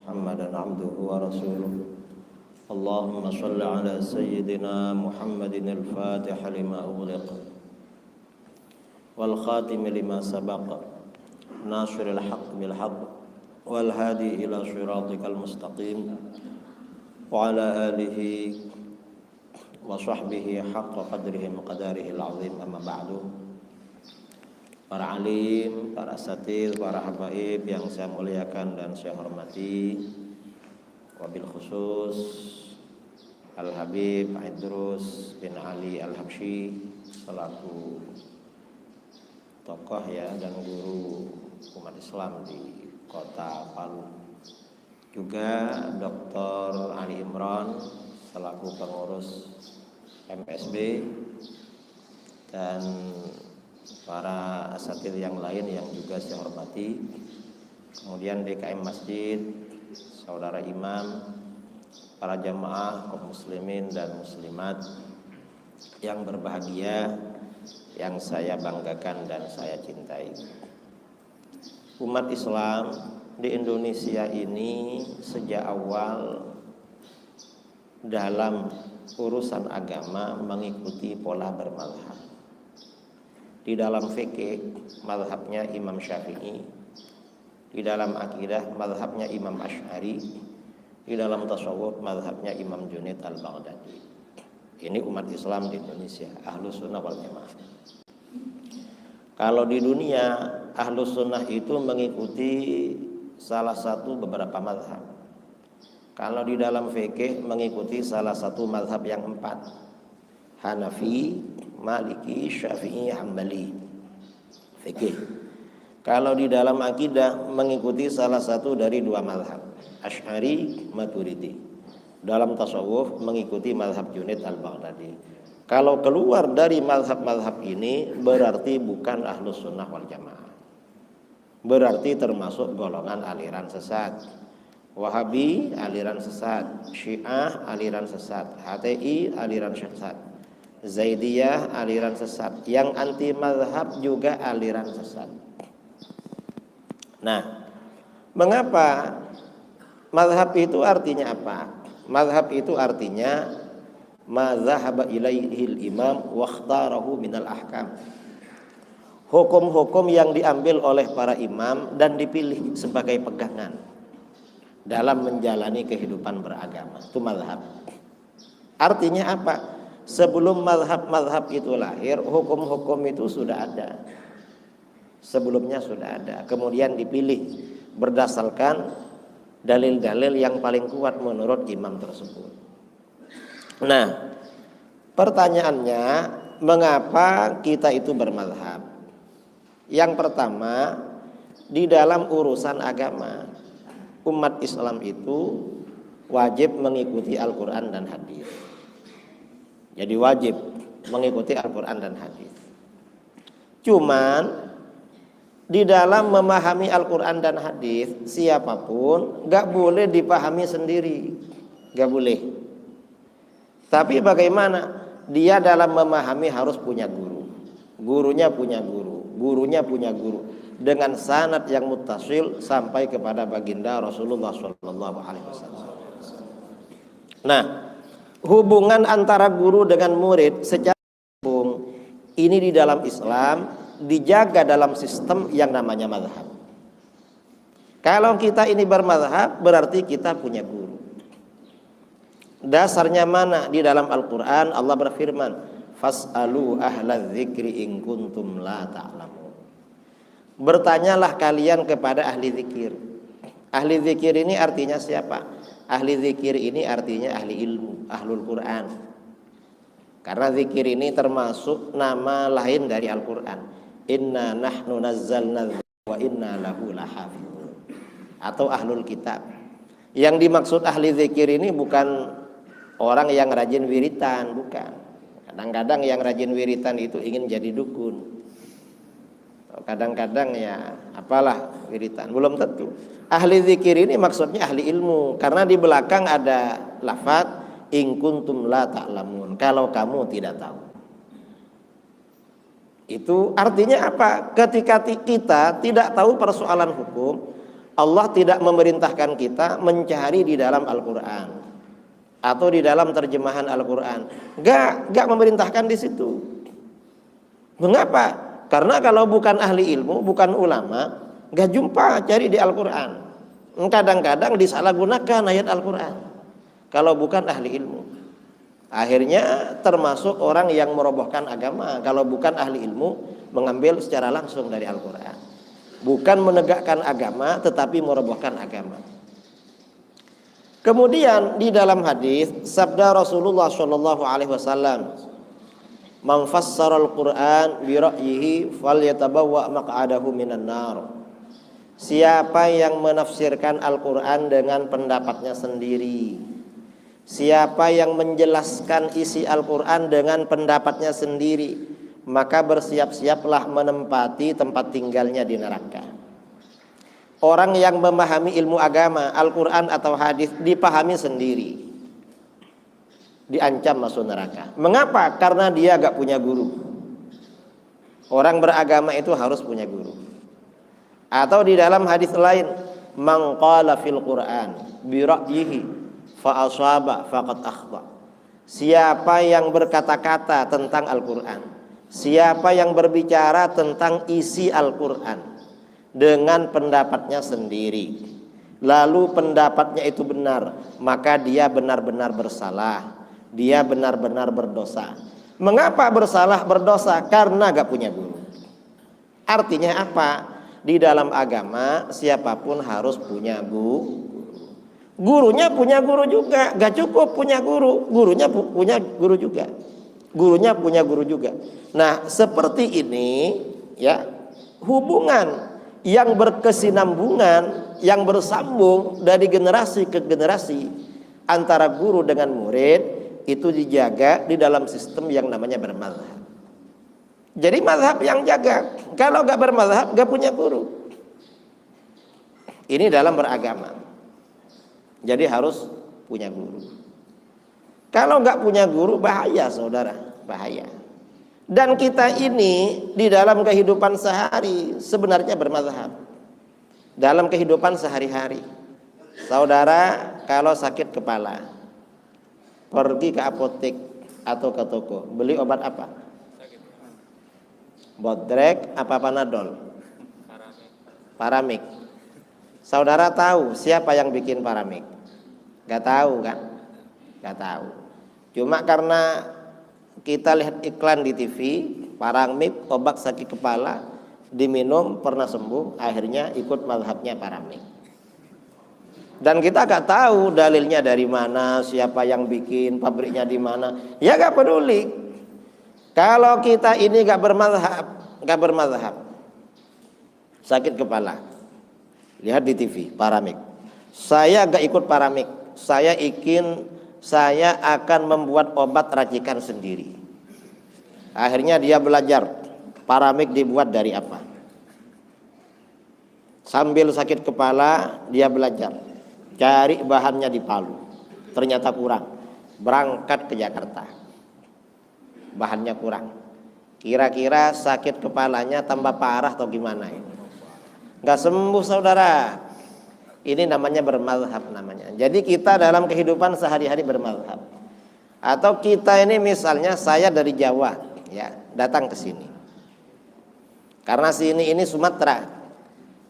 محمدا عبده ورسوله اللهم صل على سيدنا محمد الفاتح لما أغلق والخاتم لما سبق ناصر الحق بالحق والهادي إلى صراطك المستقيم وعلى آله وصحبه حق قدره وقداره العظيم. أما بعد. Para alim, para asatidz, para habaib yang saya muliakan dan saya hormati, wabil khusus Al-Habib Idrus bin Ali Al-Habsyi selaku tokoh dan guru umat Islam di kota Palu. Juga Dr. Ali Imran selaku pengurus MSB dan para asatidz yang lain yang juga saya hormati. Kemudian DKM Masjid, saudara imam, para jamaah kaum muslimin dan muslimat yang berbahagia, yang saya banggakan dan saya cintai. Umat Islam di Indonesia ini sejak awal dalam urusan agama mengikuti pola bermazhab. Di dalam fikih mazhabnya Imam Syafi'i, di dalam akidah mazhabnya Imam Asy'ari, di dalam tasawuf mazhabnya Imam Junaid Al-Baghdadi. Ini umat Islam di Indonesia, Ahlus Sunnah wal Jamaah. Kalau di dunia Ahlus Sunnah itu mengikuti salah satu beberapa mazhab. Kalau di dalam fikih mengikuti salah satu mazhab yang 4. Hanafi, Maliki, Syafi'i, Hambali. Fikih. Kalau di dalam akidah mengikuti salah satu dari 2 mazhab, Asy'ari, Maturidi. Dalam tasawuf mengikuti mazhab Junaid Al-Baghdadi. Kalau keluar dari mazhab-mazhab ini berarti bukan Ahlus Sunnah wal Jamaah. Berarti termasuk golongan aliran sesat. Wahabi aliran sesat, Syiah aliran sesat, HTI aliran sesat, Zaidiyah aliran sesat, yang anti mazhab juga aliran sesat. Nah, mengapa mazhab itu artinya apa? Mazhab itu artinya mazhaba ilaihil imam wa ikhtarahu minal ahkam. Hukum-hukum yang diambil oleh para imam dan dipilih sebagai pegangan dalam menjalani kehidupan beragama. Itu mazhab. Artinya apa? Sebelum mazhab-mazhab itu lahir, hukum-hukum itu sudah ada. Sebelumnya sudah ada. Kemudian dipilih berdasarkan dalil-dalil yang paling kuat menurut imam tersebut. Nah, pertanyaannya, mengapa kita itu bermazhab? Yang pertama, di dalam urusan agama, umat Islam itu wajib mengikuti Al-Quran dan hadis. Jadi wajib mengikuti Al-Quran dan hadis. Cuman di dalam memahami Al-Quran dan hadis, siapapun gak boleh dipahami sendiri, gak boleh. Tapi bagaimana? Dia dalam memahami harus punya guru. Gurunya punya guru, gurunya punya guru, dengan sanad yang muttasil sampai kepada baginda Rasulullah SAW. Nah, hubungan antara guru dengan murid secara umum ini di dalam Islam dijaga dalam sistem yang namanya mazhab. Kalau kita ini bermazhab berarti kita punya guru. Dasarnya mana? Di dalam Al-Quran Allah berfirman, fas'alu ahlal dzikri in kuntum la ta'lamun. Bertanyalah kalian kepada ahli zikir. Ahli zikir ini artinya siapa? Ahli zikir ini artinya ahli ilmu, ahlul Quran. Karena zikir ini termasuk nama lain dari Al-Quran. Inna nahnu nazzalna wa inna lahu lahafizun. Atau ahlul kitab. Yang dimaksud ahli zikir ini bukan orang yang rajin wiritan, bukan. Kadang-kadang yang rajin wiritan itu ingin jadi dukun. Kadang-kadang ya apalah wiritan, belum tentu. Ahli zikir ini maksudnya ahli ilmu, karena di belakang ada lafaz in kuntum la ta'lamun, kalau kamu tidak tahu. Itu artinya apa? Ketika kita tidak tahu persoalan hukum, Allah tidak memerintahkan kita mencari di dalam Al-Quran atau di dalam terjemahan Al-Quran. Gak memerintahkan di situ. Mengapa? Karena kalau bukan ahli ilmu, bukan ulama, gak jumpa cari di Al-Quran. Kadang-kadang disalahgunakan ayat Al-Quran kalau bukan ahli ilmu. Akhirnya termasuk orang yang merobohkan agama kalau bukan ahli ilmu, mengambil secara langsung dari Al-Quran. Bukan menegakkan agama, tetapi merobohkan agama. Kemudian di dalam hadis sabda Rasulullah Shallallahu Alaihi Wasallam, "Man fassara al-Quran bi ra'yihi falyatabawwa maq'adahu minan nar." Siapa yang menafsirkan Al-Quran dengan pendapatnya sendiri, siapa yang menjelaskan isi Al-Quran dengan pendapatnya sendiri, maka bersiap-siaplah menempati tempat tinggalnya di neraka. Orang yang memahami ilmu agama, Al-Quran atau hadis, dipahami sendiri, diancam masuk neraka. Mengapa? Karena dia gak punya guru. Orang beragama itu harus punya guru. Atau di dalam hadis lain, man qala fil Qur'an bi ra'yihi fa asaba faqad akhta. Siapa yang berkata-kata tentang Al-Quran, siapa yang berbicara tentang isi Al-Quran dengan pendapatnya sendiri, lalu pendapatnya itu benar, maka dia benar-benar bersalah, dia benar-benar berdosa. Mengapa bersalah berdosa? Karena gak punya guru. Artinya apa? Di dalam agama siapapun harus punya guru. Gurunya punya guru juga, gak cukup punya guru, gurunya punya guru juga. Gurunya punya guru juga. Nah, seperti ini ya, hubungan yang berkesinambungan, yang bersambung dari generasi ke generasi antara guru dengan murid itu dijaga di dalam sistem yang namanya bermadzhab. Jadi mazhab yang jaga. Kalau gak bermazhab, gak punya guru. Ini dalam beragama. Jadi harus punya guru. Kalau gak punya guru, bahaya saudara, bahaya. Dan kita ini di dalam kehidupan sehari sebenarnya bermazhab. Dalam kehidupan sehari-hari, saudara kalau sakit kepala, pergi ke apotek atau ke toko, beli obat apa? Bodrek apa Panadol? Paramik. Saudara tahu siapa yang bikin paramik? Gak tahu kan? Gak tahu. Cuma karena kita lihat iklan di TV, paramik obat sakit kepala, diminum pernah sembuh, akhirnya ikut mazhabnya paramik. Dan kita gak tahu dalilnya dari mana, siapa yang bikin, pabriknya di mana. Ya gak peduli. Kalau kita ini gak bermazhab, sakit kepala, lihat di TV paramik, saya gak ikut paramik, saya akan membuat obat racikan sendiri. Akhirnya dia belajar paramik dibuat dari apa. Sambil sakit kepala dia belajar, cari bahannya di Palu, ternyata kurang, berangkat ke Jakarta, bahannya kurang. Kira-kira sakit kepalanya tambah parah atau gimana ini? Gak sembuh saudara. Ini namanya bermazhab namanya. Jadi kita dalam kehidupan sehari-hari bermazhab. Atau kita ini misalnya saya dari Jawa ya, datang ke sini. Karena sini ini Sumatera.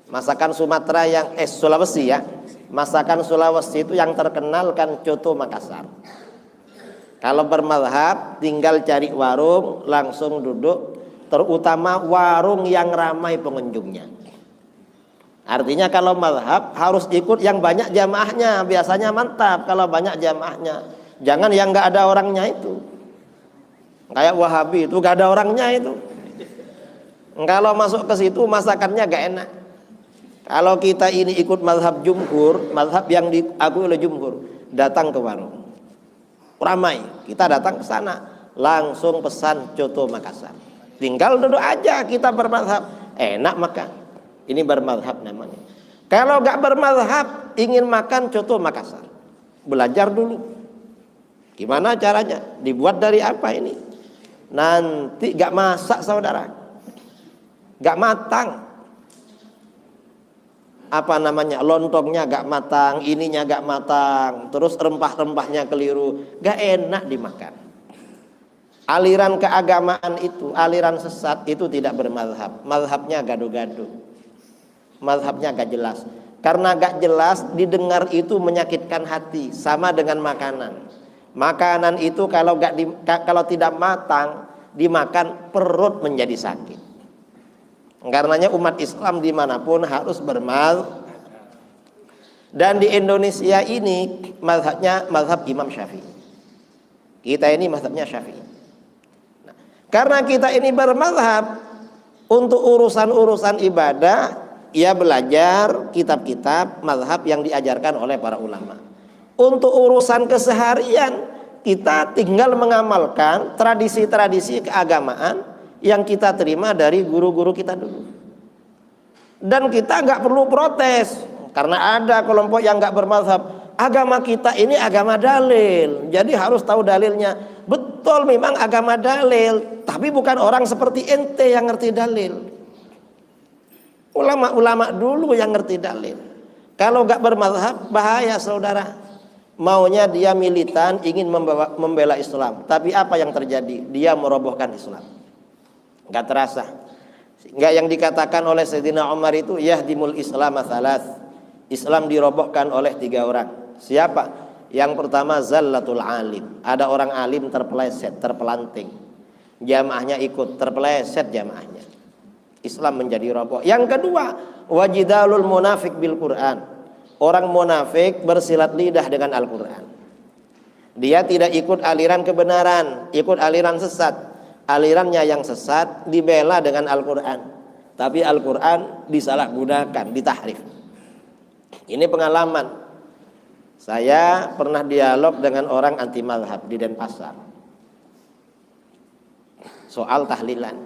Masakan Sumatera yang Sulawesi ya. Masakan Sulawesi itu yang terkenal kan coto Makassar. Kalau bermazhab tinggal cari warung, langsung duduk, terutama warung yang ramai pengunjungnya. Artinya kalau mazhab harus ikut yang banyak jamaahnya, biasanya mantap kalau banyak jamaahnya. Jangan yang nggak ada orangnya itu. Kayak Wahabi itu nggak ada orangnya itu. Kalau masuk ke situ masakannya gak enak. Kalau kita ini ikut mazhab jumhur, mazhab yang diakui oleh jumhur, datang ke warung ramai, kita datang ke sana, langsung pesan coto Makassar. Tinggal duduk aja, kita bermazhab, enak makan. Ini bermazhab namanya. Kalau gak bermazhab, ingin makan coto Makassar, belajar dulu. Gimana caranya? Dibuat dari apa ini? Nanti gak masak saudara, gak matang. lontongnya gak matang, ininya gak matang, terus rempah-rempahnya keliru, gak enak dimakan. Aliran keagamaan itu, aliran sesat itu tidak bermazhab. Mazhabnya gado-gado, mazhabnya gak jelas. Karena gak jelas, didengar itu menyakitkan hati. Sama dengan makanan. Makanan itu kalau tidak matang, dimakan perut menjadi sakit. Karenanya umat Islam dimanapun harus bermazhab. Dan di Indonesia ini mazhabnya mazhab Imam Syafi'i. Kita ini mazhabnya Syafi'i. Nah, karena kita ini bermazhab, untuk urusan-urusan ibadah, ia belajar kitab-kitab mazhab yang diajarkan oleh para ulama. Untuk urusan keseharian, kita tinggal mengamalkan tradisi-tradisi keagamaan yang kita terima dari guru-guru kita dulu. Dan kita nggak perlu protes, karena ada kelompok yang nggak bermazhab. Agama kita ini agama dalil, jadi harus tahu dalilnya. Betul, memang agama dalil, tapi bukan orang seperti ente yang ngerti dalil. Ulama-ulama dulu yang ngerti dalil. Kalau nggak bermazhab, bahaya saudara. Maunya dia militan, ingin membela Islam, tapi apa yang terjadi? Dia merobohkan Islam. Nggak terasa. Sehingga yang dikatakan oleh Sayyidina Umar itu, yahdimul Islam tsalas. Islam dirobohkan oleh 3 orang. Siapa? Yang pertama zallatul alim. Ada orang alim terpeleset, terpelanting. Jamaahnya ikut, terpeleset jamaahnya. Islam menjadi roboh. Yang kedua, wajidalul munafik bil Quran. Orang munafik bersilat lidah dengan Al-Quran. Dia tidak ikut aliran kebenaran, ikut aliran sesat. Alirannya yang sesat dibela dengan Al-Quran, tapi Al-Quran disalahgunakan, ditahrif. Ini pengalaman. Saya pernah dialog dengan orang anti mazhab di Denpasar soal tahlilan.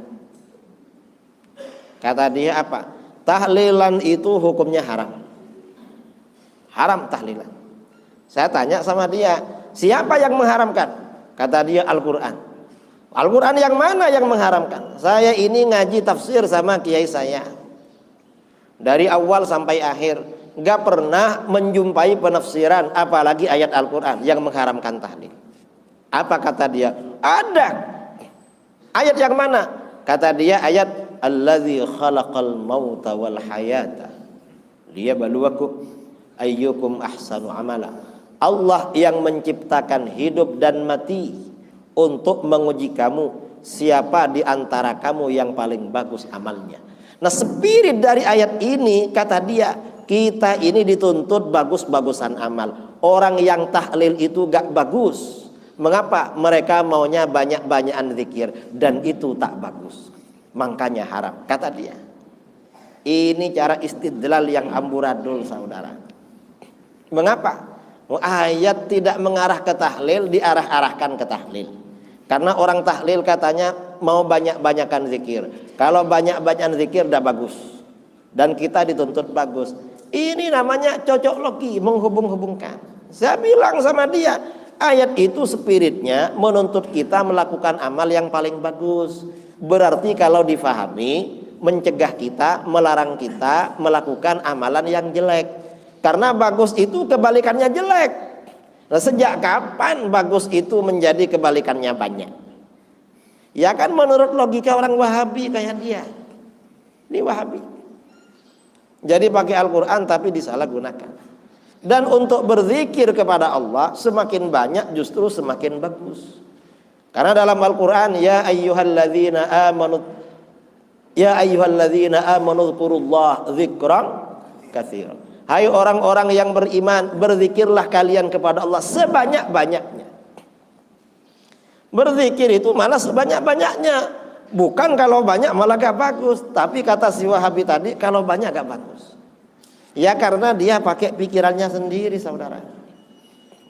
Kata dia apa? Tahlilan itu hukumnya haram. Haram tahlilan. Saya tanya sama dia, siapa yang mengharamkan? Kata dia Al-Quran. Al-Quran yang mana yang mengharamkan? Saya ini ngaji tafsir sama kiai saya, dari awal sampai akhir, gak pernah menjumpai penafsiran apalagi ayat Al-Quran yang mengharamkan tahlil. Apa kata dia? Ada. Ayat yang mana? Kata dia ayat Allazi khalaqal mauta wal hayata liyabluwakum ayyukum ahsanu amala. Allah yang menciptakan hidup dan mati untuk menguji kamu, siapa di antara kamu yang paling bagus amalnya. Nah, spirit dari ayat ini, kata dia, kita ini dituntut bagus-bagusan amal. Orang yang tahlil itu gak bagus. Mengapa? Mereka maunya banyak-banyakan zikir, dan itu tak bagus, makanya haram, kata dia. Ini cara istidlal yang amburadul, saudara. Mengapa? Ayat tidak mengarah ke tahlil, diarah-arahkan ke tahlil. Karena orang tahlil katanya mau banyak-banyakan zikir. Kalau banyak-banyakan zikir udah bagus, dan kita dituntut bagus. Ini namanya cocok logi, menghubung-hubungkan. Saya bilang sama dia, ayat itu spiritnya menuntut kita melakukan amal yang paling bagus. Berarti kalau difahami, mencegah kita, melarang kita melakukan amalan yang jelek. Karena bagus itu kebalikannya jelek. Nah, sejak kapan bagus itu menjadi kebalikannya banyak? Ya kan menurut logika orang Wahabi kayak dia. Ini Wahabi. Jadi pakai Al-Quran tapi disalahgunakan. Dan untuk berzikir kepada Allah semakin banyak justru semakin bagus. Karena dalam Al-Quran, ya ayyuhalladzina amanu dzkurullah dzikran katsiran. Hai orang-orang yang beriman, berzikirlah kalian kepada Allah sebanyak-banyaknya. Berzikir itu malah sebanyak-banyaknya. Bukan kalau banyak malah gak bagus. Tapi kata si Wahabi tadi, kalau banyak gak bagus. Ya karena dia pakai pikirannya sendiri, saudara.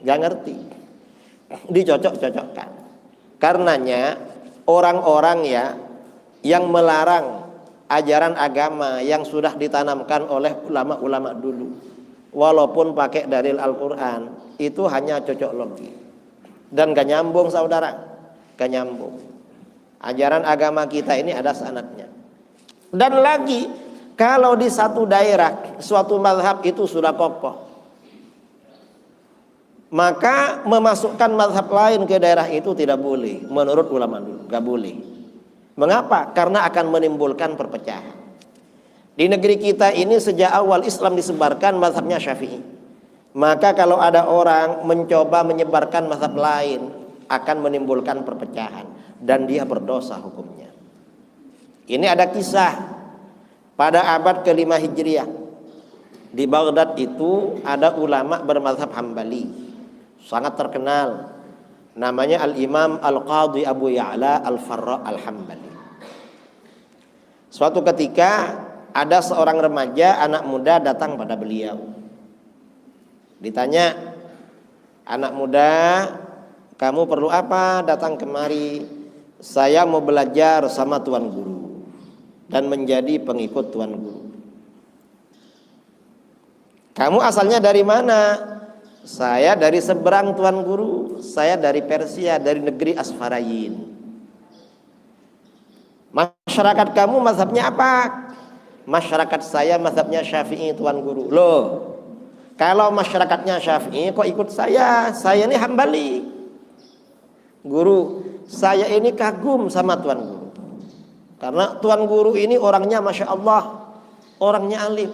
Gak ngerti. Dicocok-cocokkan. Karenanya orang-orang ya yang melarang ajaran agama yang sudah ditanamkan oleh ulama-ulama dulu, walaupun pakai dalil Al-Quran, itu hanya cocok logi dan gak nyambung, saudara, gak nyambung. Ajaran agama kita ini ada sanadnya. Dan lagi, Kalau di satu daerah suatu mazhab itu sudah kokoh, maka memasukkan mazhab lain ke daerah itu tidak boleh menurut ulama dulu, nggak boleh. Mengapa? Karena akan menimbulkan perpecahan. Di negeri kita ini sejak awal Islam disebarkan mazhabnya Syafi'i. Maka kalau ada orang mencoba menyebarkan mazhab lain akan menimbulkan perpecahan dan dia berdosa hukumnya. Ini ada kisah pada abad ke-5 Hijriah. Di Baghdad itu ada ulama bermazhab Hambali sangat terkenal, namanya Al-Imam Al-Qadhi Abu Ya'la Al-Farra Al-Hambali. Suatu ketika ada seorang remaja anak muda datang pada beliau. Ditanya, anak muda, kamu perlu apa datang kemari? Saya mau belajar sama tuan guru dan menjadi pengikut tuan guru. Kamu asalnya dari mana? Saya dari seberang tuan guru. Saya dari Persia, dari negeri Asfarayin. Masyarakat kamu mazhabnya apa? Masyarakat saya mazhabnya Syafi'i tuan guru. Loh, kalau masyarakatnya Syafi'i kok ikut saya? Saya ini Hambali. Guru, saya ini kagum sama tuan guru. Karena tuan guru ini orangnya Masya Allah, orangnya alim.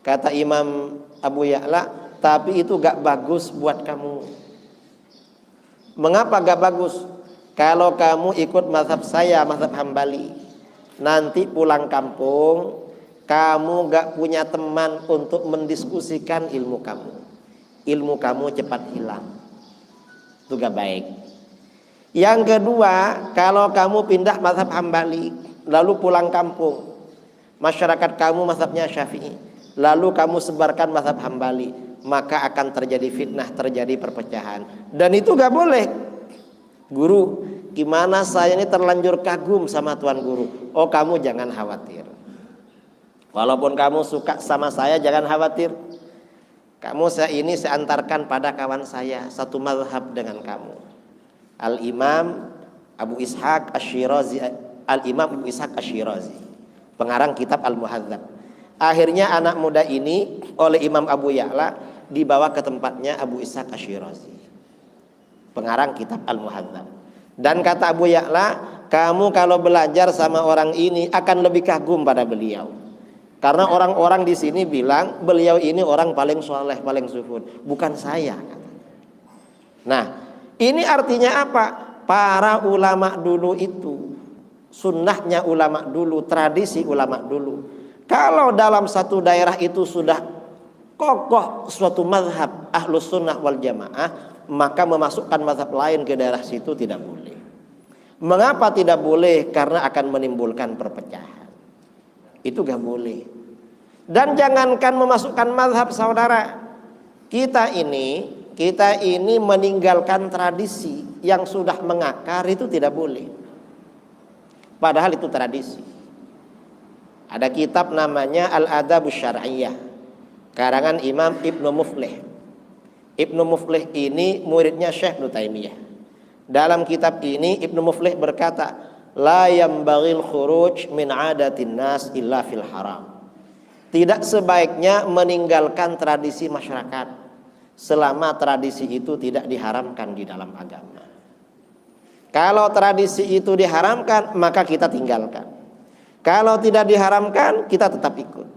Kata Imam Abu Ya'la, tapi itu gak bagus buat kamu. Mengapa gak bagus? Kalau kamu ikut mazhab saya, mazhab Hambali, nanti pulang kampung kamu gak punya teman untuk mendiskusikan ilmu kamu. Ilmu kamu cepat hilang. Itu gak baik. Yang kedua, kalau kamu pindah mazhab Hambali lalu pulang kampung, masyarakat kamu mazhabnya Syafi'i, lalu kamu sebarkan mazhab Hambali, maka akan terjadi fitnah, terjadi perpecahan. Dan itu gak boleh. Guru, gimana saya ini terlanjur kagum sama tuan guru. Oh, kamu jangan khawatir. Walaupun kamu suka sama saya, jangan khawatir. Kamu saya antarkan pada kawan saya, satu mazhab dengan kamu. Al-Imam Abu Ishaq Asy-Syirazi, Al-Imam Abu Ishaq Asy-Syirazi, pengarang kitab Al-Muhadzab. Akhirnya anak muda ini oleh Imam Abu Ya'la dibawa ke tempatnya Abu Ishaq Asy-Syirazi, pengarang kitab Al-Muhadzab. Dan kata Abu Ya'la, kamu kalau belajar sama orang ini akan lebih kagum pada beliau. Karena orang-orang di sini bilang beliau ini orang paling soleh, paling zuhud, bukan saya. Nah, ini artinya apa? Para ulama dulu itu, sunnahnya ulama dulu, tradisi ulama dulu. Kalau dalam satu daerah itu sudah kokoh suatu mazhab Ahlus Sunnah wal Jamaah, maka memasukkan mazhab lain ke daerah situ tidak boleh. Mengapa tidak boleh? Karena akan menimbulkan perpecahan. Itu gak boleh. Dan jangankan memasukkan mazhab, saudara, kita ini meninggalkan tradisi yang sudah mengakar itu tidak boleh. Padahal itu tradisi. Ada kitab namanya Al-Adabus Syar'iyyah, karangan Imam Ibnu Muflih. Ibnu Muflih ini muridnya Syekh Ibnu Taimiyah. Dalam kitab ini Ibnu Muflih berkata, la yambaghil khuruj min adatin nas illa fil haram. Tidak sebaiknya meninggalkan tradisi masyarakat selama tradisi itu tidak diharamkan di dalam agama. Kalau tradisi itu diharamkan, maka kita tinggalkan. Kalau tidak diharamkan, kita tetap ikut.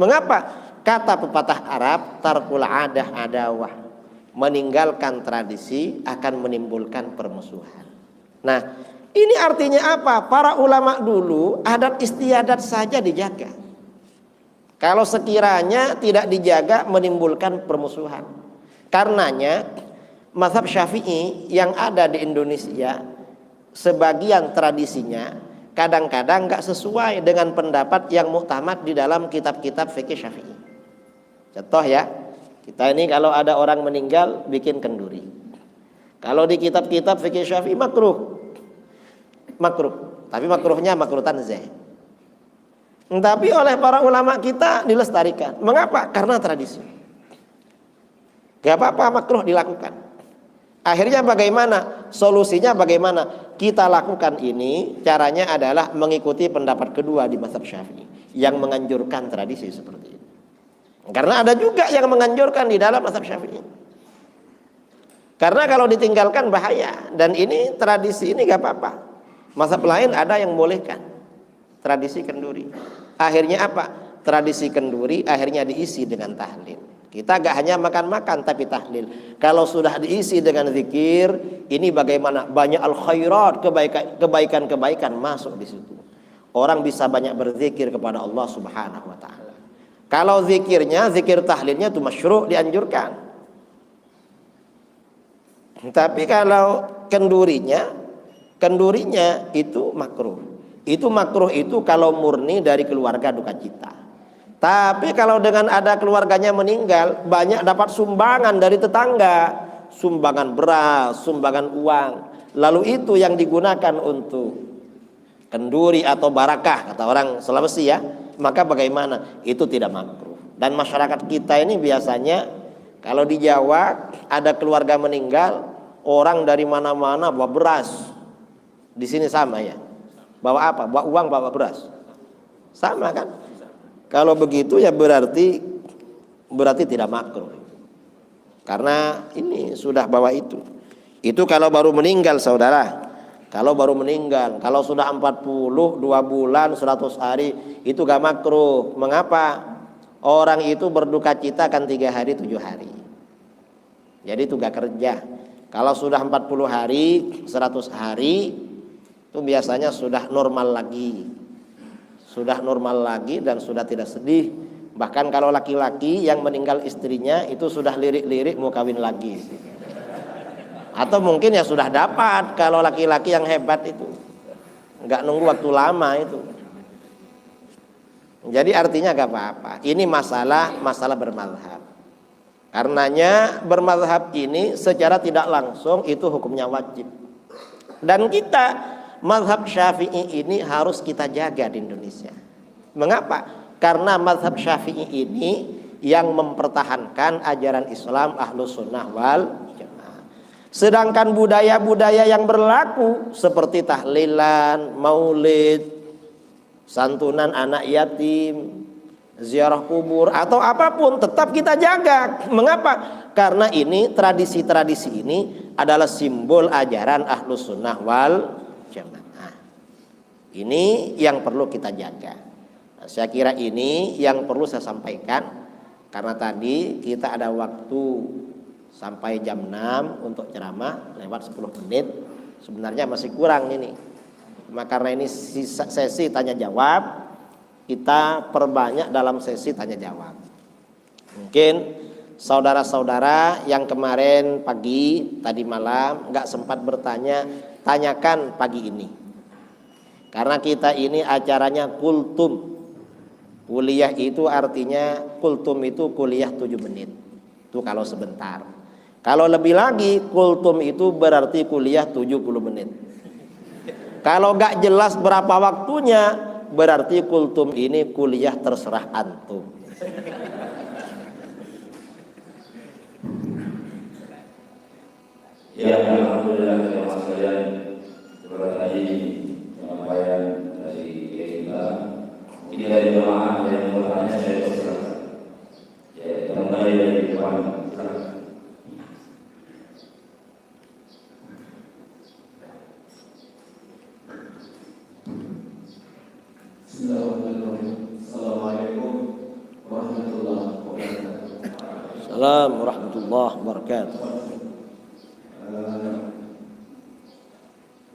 Mengapa? Kata pepatah Arab, tarkul adah adawah, meninggalkan tradisi akan menimbulkan permusuhan. Nah, ini artinya apa? Para ulama dulu adat istiadat saja dijaga. Kalau sekiranya tidak dijaga menimbulkan permusuhan. Karenanya mazhab Syafi'i yang ada di Indonesia, sebagian tradisinya kadang-kadang nggak sesuai dengan pendapat yang muktamad di dalam kitab-kitab fikih Syafi'i. Contoh ya, kita ini kalau ada orang meninggal bikin kenduri. Kalau di kitab-kitab fikih Syafi'i makruh, tapi makruhnya makruh tanzih. Tapi oleh para ulama kita dilestarikan. Mengapa? Karena tradisi. Gak apa-apa makruh dilakukan. Akhirnya bagaimana? Solusinya bagaimana? Kita lakukan ini, caranya adalah mengikuti pendapat kedua di mazhab Syafi'i, yang menganjurkan tradisi seperti ini. Karena ada juga yang menganjurkan di dalam mazhab Syafi'i. Karena kalau ditinggalkan bahaya, dan ini tradisi ini gak apa-apa. Mazhab lain ada yang bolehkan tradisi kenduri. Akhirnya apa? Tradisi kenduri akhirnya diisi dengan tahlil. Kita gak hanya makan-makan tapi tahlil. Kalau sudah diisi dengan zikir, ini bagaimana? Banyak al-khairat, kebaikan-kebaikan masuk di situ. Orang bisa banyak berzikir kepada Allah Subhanahu wa taala. Kalau zikirnya, zikir tahlilnya itu masyru', dianjurkan. Tapi kalau kendurinya itu makruh. Itu makruh itu kalau murni dari keluarga duka cita. Tapi kalau dengan ada keluarganya meninggal, banyak dapat sumbangan dari tetangga, sumbangan beras, sumbangan uang. Lalu itu yang digunakan untuk kenduri atau barakah, kata orang Sulawesi ya. Maka bagaimana? Itu tidak makruh. Dan masyarakat kita ini biasanya kalau di Jawa ada keluarga meninggal, orang dari mana-mana bawa beras. Di sini sama ya. Bawa apa? Bawa uang, bawa beras. Sama kan? Kalau begitu ya berarti tidak makruh. Karena ini sudah bawa itu. Itu kalau baru meninggal saudara. Kalau baru meninggal, kalau sudah 40, 2 bulan, 100 hari itu gak makruh. Mengapa? Orang itu berduka cita kan 3 hari, 7 hari. Jadi itu gak kerja. Kalau sudah 40 hari, 100 hari itu biasanya sudah normal lagi. Sudah normal lagi dan sudah tidak sedih. Bahkan kalau laki-laki yang meninggal istrinya itu sudah lirik-lirik mau kawin lagi. Atau mungkin ya sudah dapat kalau laki-laki yang hebat itu. Enggak nunggu waktu lama itu. Jadi artinya gak apa-apa. Ini masalah bermazhab. Karenanya bermazhab ini secara tidak langsung itu hukumnya wajib. Dan kita mazhab Syafi'i ini harus kita jaga di Indonesia. Mengapa? Karena mazhab Syafi'i ini yang mempertahankan ajaran Islam Ahlus Sunnah wal Jamaah. Sedangkan budaya-budaya yang berlaku seperti tahlilan, maulid, santunan anak yatim, ziarah kubur atau apapun tetap kita jaga. Mengapa? Karena ini tradisi-tradisi ini adalah simbol ajaran Ahlus Sunnah wal Jamaah. Ini yang perlu kita jaga. Nah, saya kira ini yang perlu saya sampaikan. Karena tadi kita ada waktu sampai jam 6 untuk ceramah, lewat 10 menit. Sebenarnya masih kurang ini. Karena ini sesi tanya jawab, kita perbanyak dalam sesi tanya jawab. Mungkin saudara-saudara yang kemarin pagi, tadi malam nggak sempat bertanya, tanyakan pagi ini. Karena kita ini acaranya kultum. Kuliah itu artinya kultum itu kuliah 7 menit. Itu kalau sebentar. Kalau lebih lagi kultum itu berarti kuliah 70 menit. Kalau nggak jelas berapa waktunya, berarti kultum ini kuliah terserah antum. Ya, alhamdulillah jemaah sekalian, seperti tadi penyampaian dari kita. Ini dari jemaah yang bertanya saya persilakan. Ya, kembali dari depan. Silakan. Assalamualaikum warahmatullahi wabarakatuh. Assalamualaikum warahmatullahi wabarakatuh.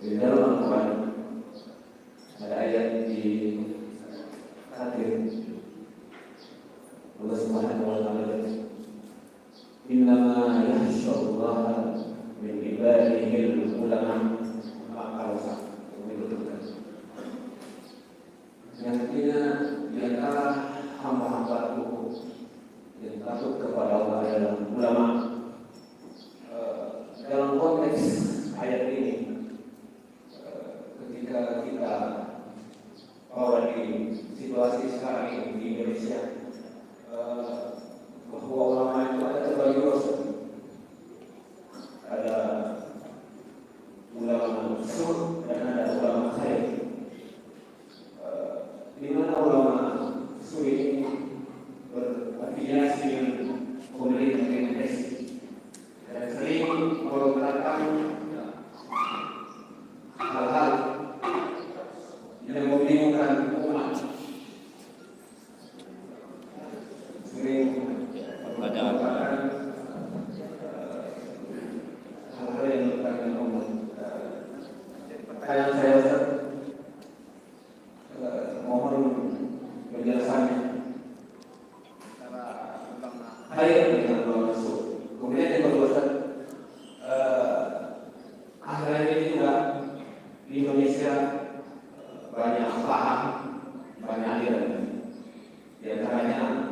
Di dalam Al-Quran ada ayat di akhir Allah Subhanahu wa taala, innama yakhshallaha min ibadihi ulama. Yang artinya di antara hamba-hambaku yang takut kepada Allah adalah ulama. Dalam konteks ayat ini, ketika kita bahwa di situasi sekarang ini di Indonesia, bahwa ulama itu ada terbagi dua, ada ulama usul dan ada ulama khair. Di mana ulama pertanyaan saya Ustaz, mohon penjelasannya. Khair dengan ulama su. Kemudian yang kedua Ustaz, akhir-akhir ini juga di Indonesia banyak paham, banyak aliran. Di antaranya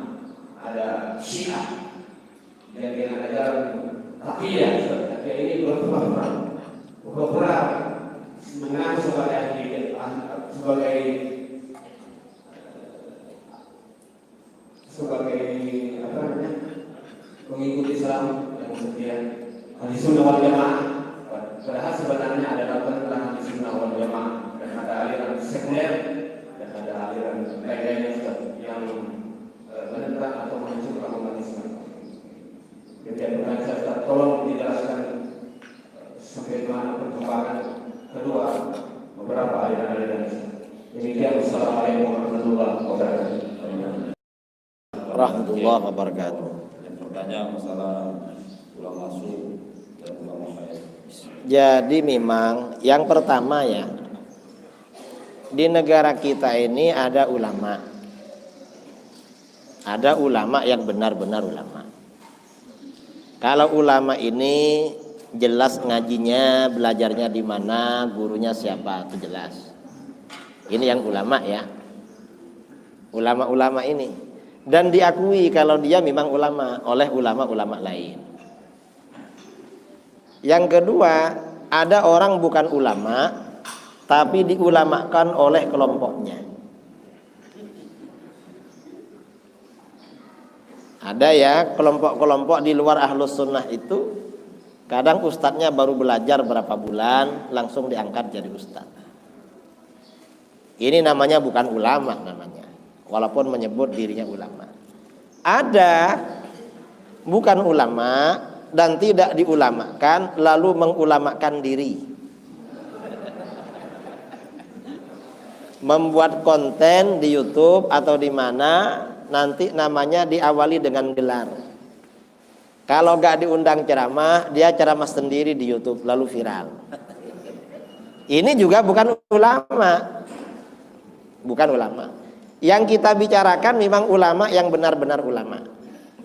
ada Syiah yang dengan ajaran Taqiyah. Taqiyah ini berperang mengaku sebagai apa namanya, pengikut Islam yang setia ahli sunnah wal jamaah, padahal sebenarnya ada tentang ahli sunnah wal jamaah, dan ada aliran sekuler dan ada aliran lain-lainnya yang menentang atau menghancurkan umat Islam. Jadi saya tolong dijelaskan sampai mana perkembangan kedua beberapa aliran-aliran Islam. Demikian, wassalamualaikum warahmatullahi wabarakatuh. Rahmatullah wabarakatuh. Yang bertanya masalah ulama su dan ulama khair. Jadi memang yang pertama ya, di negara kita ini ada ulama. Ada ulama yang benar-benar ulama. Kalau ulama ini jelas ngajinya, belajarnya di mana, gurunya siapa, itu jelas. Ini yang ulama ya. Ulama-ulama ini. Dan diakui kalau dia memang ulama oleh ulama-ulama lain. Yang kedua, ada orang bukan ulama tapi diulamakan oleh kelompoknya. Ada ya kelompok-kelompok di luar ahlus sunnah itu, kadang ustadznya baru belajar berapa bulan langsung diangkat jadi ustadz. Ini namanya bukan ulama namanya, walaupun menyebut dirinya ulama. Ada bukan ulama dan tidak diulamakan lalu mengulamakan diri, membuat konten di YouTube atau di mana nanti namanya diawali dengan gelar. Kalau gak diundang ceramah, dia ceramah sendiri di YouTube lalu viral. Ini juga bukan ulama. Bukan ulama. Yang kita bicarakan memang ulama yang benar-benar ulama.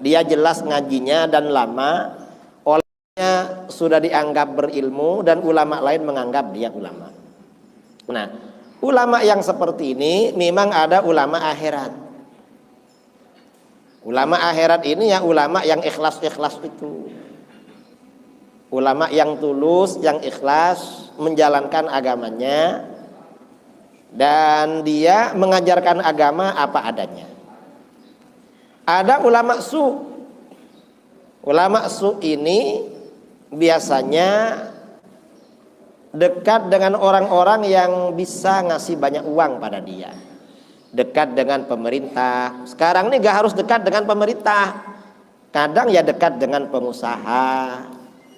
Dia jelas ngajinya dan lama, olehnya sudah dianggap berilmu dan ulama lain menganggap dia ulama. Nah, ulama yang seperti ini memang ada ulama akhirat. Ulama akhirat ini ya ulama yang ikhlas-ikhlas itu. Ulama yang tulus, yang ikhlas menjalankan agamanya, dan dia mengajarkan agama apa adanya. Ada ulama su. Ulama su ini biasanya dekat dengan orang-orang yang bisa ngasih banyak uang pada dia. Dekat dengan pemerintah. Sekarang ini gak harus dekat dengan pemerintah. Kadang ya dekat dengan pengusaha,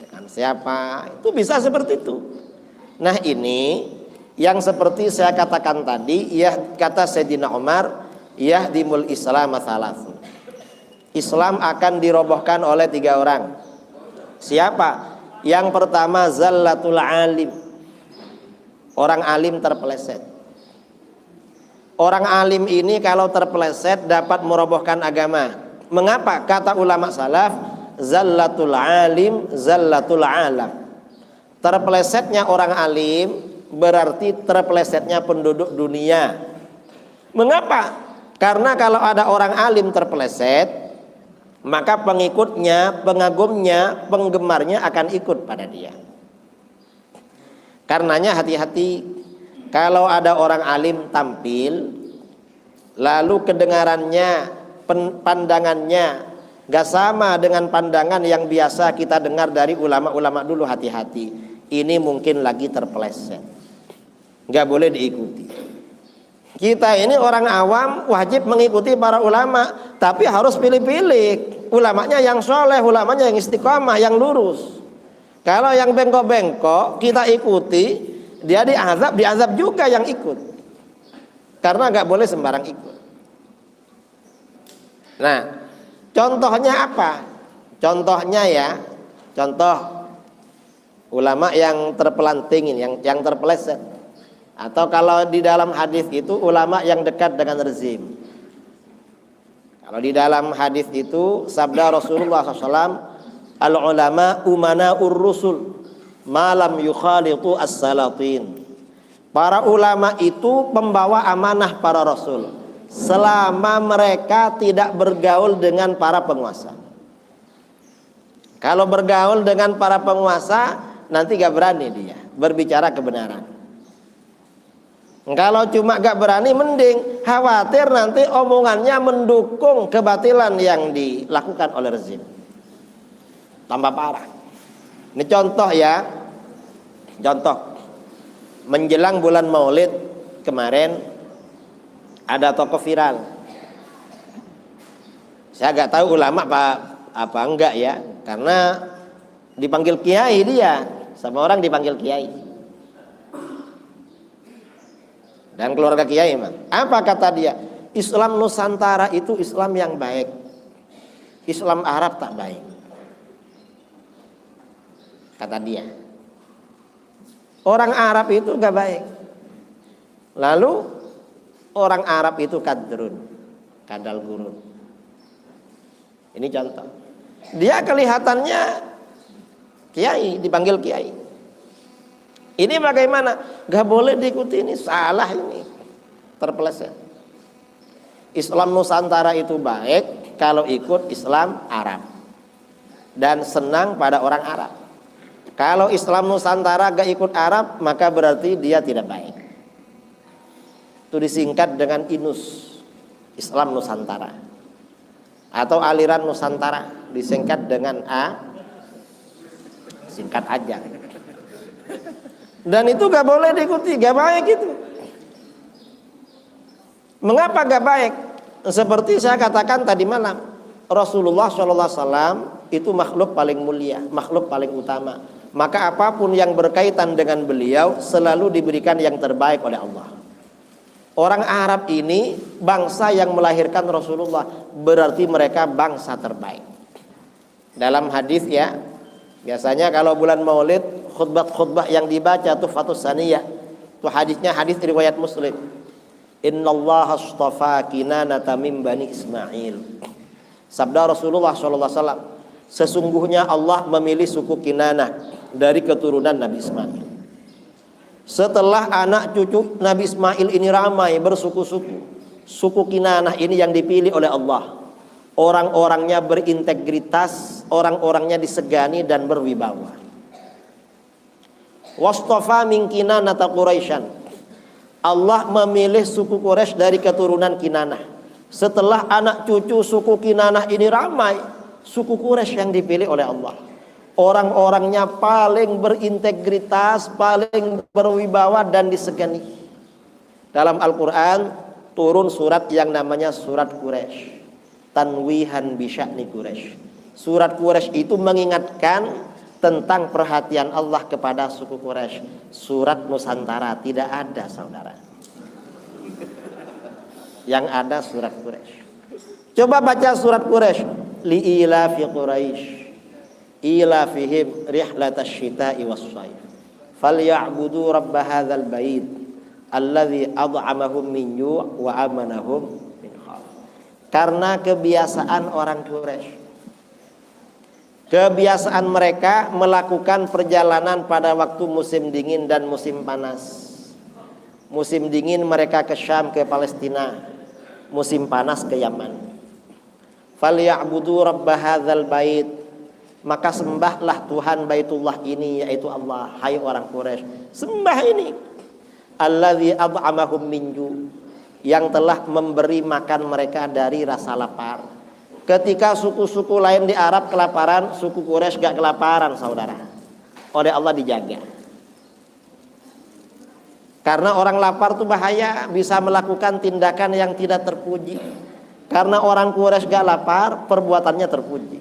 dengan siapa, itu bisa seperti itu. Nah ini yang seperti saya katakan tadi, ya kata Sayyidina Umar, yahdimul Islam masalah. Islam akan dirobohkan oleh 3 orang. Siapa? Yang pertama zallatul alim. Orang alim terpeleset. Orang alim ini kalau terpeleset dapat merobohkan agama. Mengapa? Kata ulama salaf, zallatul alim, zallatul alam. Terpelesetnya orang alim berarti terpelesetnya penduduk dunia. Mengapa? Karena kalau ada orang alim terpeleset, maka pengikutnya, pengagumnya, penggemarnya akan ikut pada dia. Karenanya hati-hati. Kalau ada orang alim tampil, lalu kedengarannya, pandangannya gak sama dengan pandangan yang biasa kita dengar dari ulama-ulama dulu, hati-hati. Ini mungkin lagi terpeleset, gak boleh diikuti. Kita ini orang awam wajib mengikuti para ulama, tapi harus pilih-pilih. Ulamanya yang soleh, ulamanya yang istiqomah, yang lurus. Kalau yang bengkok-bengkok kita ikuti, dia diazab juga yang ikut. Karena gak boleh sembarang ikut. Nah, contohnya apa? Contohnya ya, contoh ulama yang terpelanting ini, yang terpeleset. Atau kalau di dalam hadis itu ulama yang dekat dengan rezim. Kalau di dalam hadis itu sabda Rasulullah SAW, al-ulama umana'ur rusul malam yukhalitu as-salatin. Para ulama itu pembawa amanah para rasul selama mereka tidak bergaul dengan para penguasa. Kalau bergaul dengan para penguasa, nanti gak berani dia berbicara kebenaran. Kalau cuma gak berani, mending khawatir nanti omongannya mendukung kebatilan yang dilakukan oleh rezim. Tambah parah. Ini contoh ya. Contoh. Menjelang bulan Maulid kemarin ada tokoh viral. Saya gak tahu ulama apa enggak ya. Karena dipanggil kiai dia. Sama orang dipanggil kiai. Dan keluarga kiai mah. Apa kata dia? Islam Nusantara itu Islam yang baik. Islam Arab tak baik. Kata dia. Orang Arab itu gak baik. Lalu orang Arab itu kadrun, kadal gurun. Ini contoh. Dia kelihatannya kiai, dipanggil kiai. Ini bagaimana? Gak boleh diikuti, ini salah, ini terpeleset. Islam Nusantara itu baik kalau ikut Islam Arab dan senang pada orang Arab. Kalau Islam Nusantara gak ikut Arab, maka berarti dia tidak baik. Itu disingkat dengan INUS, Islam Nusantara, atau aliran Nusantara disingkat dengan A, singkat aja. Dan itu gak boleh diikuti, gak baik itu. Mengapa gak baik? Seperti saya katakan tadi malam, Rasulullah SAW itu makhluk paling mulia, makhluk paling utama. Maka apapun yang berkaitan dengan beliau selalu diberikan yang terbaik oleh Allah. Orang Arab ini bangsa yang melahirkan Rasulullah, berarti mereka bangsa terbaik. Dalam hadis ya, biasanya kalau bulan Maulid khutbah-khutbah yang dibaca tuh Fathus Saniyah. Itu hadisnya hadis riwayat Muslim. Innallaha astafa Kinanata min bani Ismail. Sabda Rasulullah SAW, sesungguhnya Allah memilih suku Kinanah dari keturunan Nabi Ismail. Setelah anak cucu Nabi Ismail ini ramai bersuku-suku, suku Kinanah ini yang dipilih oleh Allah. Orang-orangnya berintegritas, orang-orangnya disegani dan berwibawa. Wastafa min Kinanata Quraisyan. Allah memilih suku Quraisy dari keturunan Kinanah. Setelah anak cucu suku Kinanah ini ramai, suku Quraisy yang dipilih oleh Allah. Orang-orangnya paling berintegritas, paling berwibawa dan disegani. Dalam Al-Quran turun surat yang namanya surat Quraisy, Tanwihan bisya'ni Quraisy. Surat Quraisy itu mengingatkan tentang perhatian Allah kepada suku Quraisy. Surat Nusantara tidak ada, saudara. Yang ada surat Quraisy. Coba baca surat Quraisy. Li'ilafi Quraisy ilafihim rihlatash syita'i was-shayf falya'budu rabb hadzal bait alladzi ad'amahum min ju' wa amanahum min khauf. Karena kebiasaan orang Quraisy, kebiasaan mereka melakukan perjalanan pada waktu musim dingin dan musim panas. Musim dingin mereka ke Syam, ke Palestina. Musim panas ke Yaman. Falya'budu rabb hadzal bait, maka sembahlah Tuhan Baitullah ini, yaitu Allah. Hai orang Quraisy, sembah ini. Alladzi at'amahum min ju', yang telah memberi makan mereka dari rasa lapar. Ketika suku-suku lain di Arab kelaparan, suku Quraisy gak kelaparan, saudara. Oleh Allah dijaga. Karena orang lapar itu bahaya, bisa melakukan tindakan yang tidak terpuji. Karena orang Quraisy gak lapar, perbuatannya terpuji.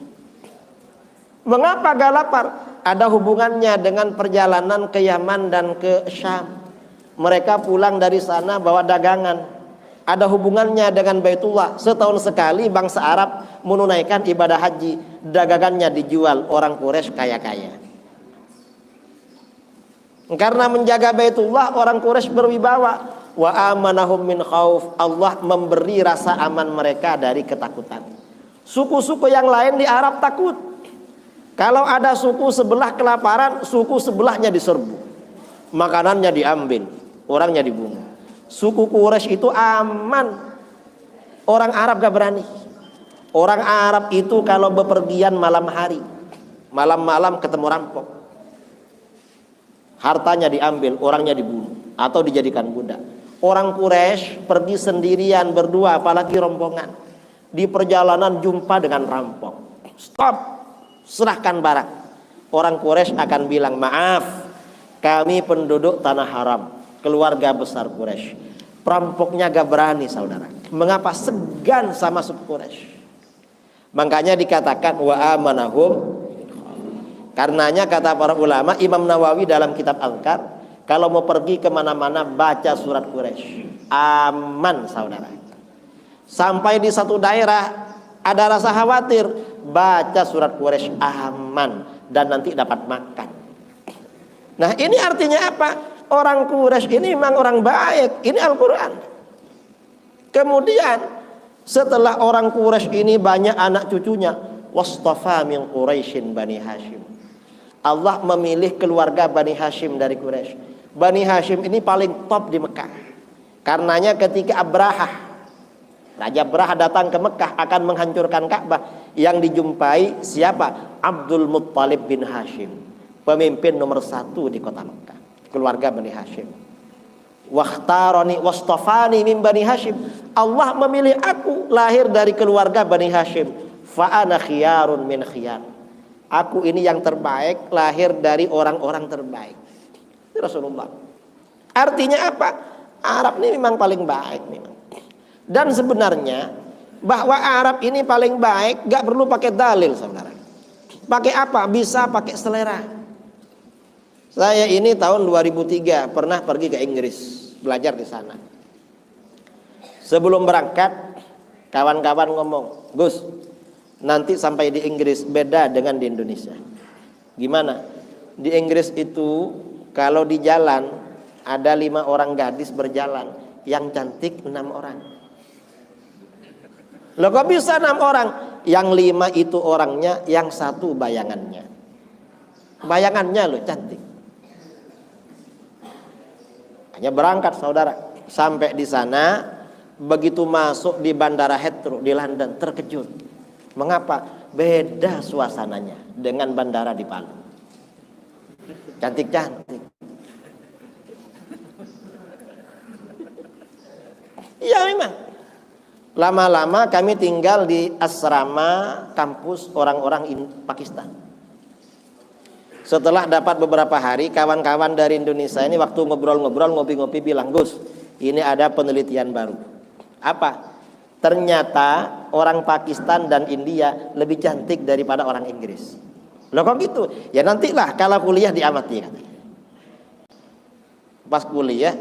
Mengapa gak lapar? Ada hubungannya dengan perjalanan ke Yaman dan ke Syam. Mereka pulang dari sana bawa dagangan. Ada hubungannya dengan Baitullah. Setahun sekali bangsa Arab menunaikan ibadah haji. Dagangannya dijual, orang Quraisy kaya-kaya. Karena menjaga Baitullah orang Quraisy berwibawa. Wa amanahum min khauf. Allah memberi rasa aman mereka dari ketakutan. Suku-suku yang lain di Arab takut. Kalau ada suku sebelah kelaparan, suku sebelahnya diserbu. Makanannya diambil, orangnya dibunuh. Suku Quraisy itu aman. Orang Arab gak berani. Orang Arab itu kalau bepergian malam hari, malam-malam ketemu rampok, hartanya diambil, orangnya dibunuh atau dijadikan budak. Orang Quraisy pergi sendirian berdua, apalagi rombongan. Di perjalanan jumpa dengan rampok. Stop, serahkan barang. Orang Quraisy akan bilang, maaf, kami penduduk tanah haram, keluarga besar Quraisy. Perampoknya gak berani, saudara. Mengapa? Segan sama suku Quraisy. Makanya dikatakan wa amanahum. Karenanya kata para ulama, Imam Nawawi dalam kitab Al-Kar, kalau mau pergi kemana-mana baca surat Quraisy, aman, saudara. Sampai di satu daerah ada rasa khawatir, baca surat Quraisy, aman, dan nanti dapat makan. Nah, ini artinya apa? Orang Quraisy ini memang orang baik. Ini Al-Quran. Kemudian setelah orang Quraisy ini banyak anak cucunya, wastafa min Quraisyin Bani Hashim. Allah memilih keluarga Bani Hashim dari Quraisy. Bani Hashim ini paling top di Mekah. Karenanya ketika Raja Abraha datang ke Mekah akan menghancurkan Ka'bah, yang dijumpai siapa? Abdul Muttalib bin Hashim, pemimpin nomor 1 di kota Mekah, keluarga Bani Hashim. Wakhtarani wastafani min Bani Hashim. Allah memilih aku lahir dari keluarga Bani Hashim. Fa ana khiyarun min khiyar. Aku ini yang terbaik, lahir dari orang-orang terbaik. Ini Rasulullah. Artinya apa? Arab ini memang paling baik memang. Dan sebenarnya bahwa Arab ini paling baik gak perlu pakai dalil, saudara. Pakai apa? Bisa pakai selera. Saya ini tahun 2003 pernah pergi ke Inggris, belajar di sana. Sebelum berangkat, kawan-kawan ngomong, Gus, nanti sampai di Inggris beda dengan di Indonesia. Gimana? Di Inggris itu kalau di jalan ada 5 orang gadis berjalan, yang cantik 6 orang. Loh kok bisa 6 orang? Yang 5 itu orangnya, yang 1 bayangannya. Bayangannya loh cantik. Hanya berangkat, saudara. Sampai di sana, begitu masuk di Bandara Heathrow di London, terkejut. Mengapa? Beda suasananya dengan bandara di Palu. Cantik-cantik. Iya memang. Lama-lama kami tinggal di asrama kampus orang-orang Pakistan. Setelah dapat beberapa hari, kawan-kawan dari Indonesia ini waktu ngobrol-ngobrol, ngopi-ngopi bilang, Gus, ini ada penelitian baru. Apa? Ternyata orang Pakistan dan India lebih cantik daripada orang Inggris. Loh kok gitu? Ya nantilah kalau kuliah diamati. Pas kuliah,